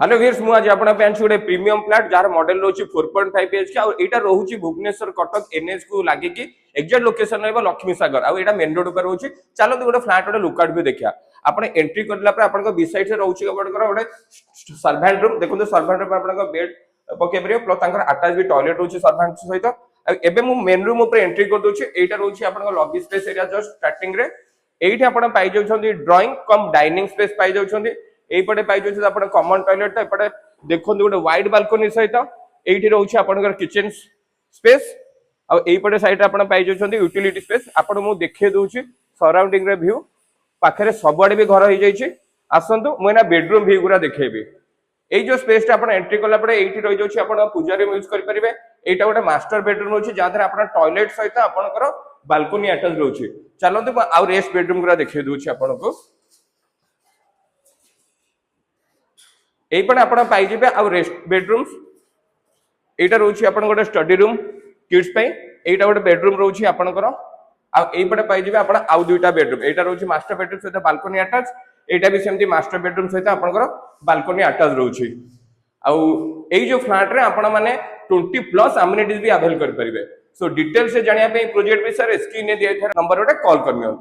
Hello viewers मु आज आपण पे आंछु गोटे प्रीमियम फ्लैट जार मॉडल रोची 4.5 बीएचके आ एटा रोची भुवनेश्वर कटक एनएच को लागे कि एग्जैक्ट लोकेशन रहबो लक्ष्मी सागर आ एटा मेन रोड पर रोची चलो तो गोटे फ्लैट गोटे लुकआउट भी देखिया आपण एंट्री करला पर आपण को बी साइड से रोची गोटे सर्वेंट रूम देखो सर्वेंट रूम आपण को बेड पके परियो प्लस तांकर अटैच भी टॉयलेट रोची सर्वेंट सहित एबे मु मेन रूम ऊपर एंट्री कर दोची एटा रोची आपण को lobby space area just starting रे एठी आपण पाई जाउछंदी ड्राइंग कम डाइनिंग स्पेस पाई जाउछंदी एपटे पाई जाउछ आपण कॉमन टॉयलेट तो एपटे देखोंदी गोटे वाइड बालकनी सहित एठी रहउछि आपनकर किचन स्पेस आ एपटे साइड आपण पाई जाउछंदी यूटिलिटी स्पेस आपण मु देखे दोछि सराउंडिंग रे व्यू पाखरे सबआडे भी घर हो जाइछि आसंतु मोना बेडरूम व्यू गुरा देखेबी एई जो स्पेस ता आपण एंट्री करला परे एठी रहि जाउछि आपण पूजा रे यूज करि परिबे एटा गोटे मास्टर बेडरूम होछि जाधर आपण टॉयलेट सहित आपनकर बालकनी अटैच रहउछि चलंतु आ रेस्ट बेडरूम गुरा देखे दोछि आपनको एपटे आपण पाई जिबे आ रेस्ट बेडरूम्स एटा रोछि आपण गोटे स्टडी रूम किड्स पे एटा गोटे बेडरूम रोछि आपनकर आ एपटे पाई जिबे आपण आ दुईटा बेडरूम एटा रोछि मास्टर बेडरूम सहित बालकनी अटैच एटा भी सेमती मास्टर बेडरूम सहित आपनकर बालकनी अटैच रोछि आ एई जो फ्लैट रे आपण माने 20 प्लस अम्यूनिटीज भी अवेल कर परिबे सो डिटेल से जानिया पे प्रोजेक्ट विषय स्क्रीन ने दिया नंबर ओटे कॉल करनियो।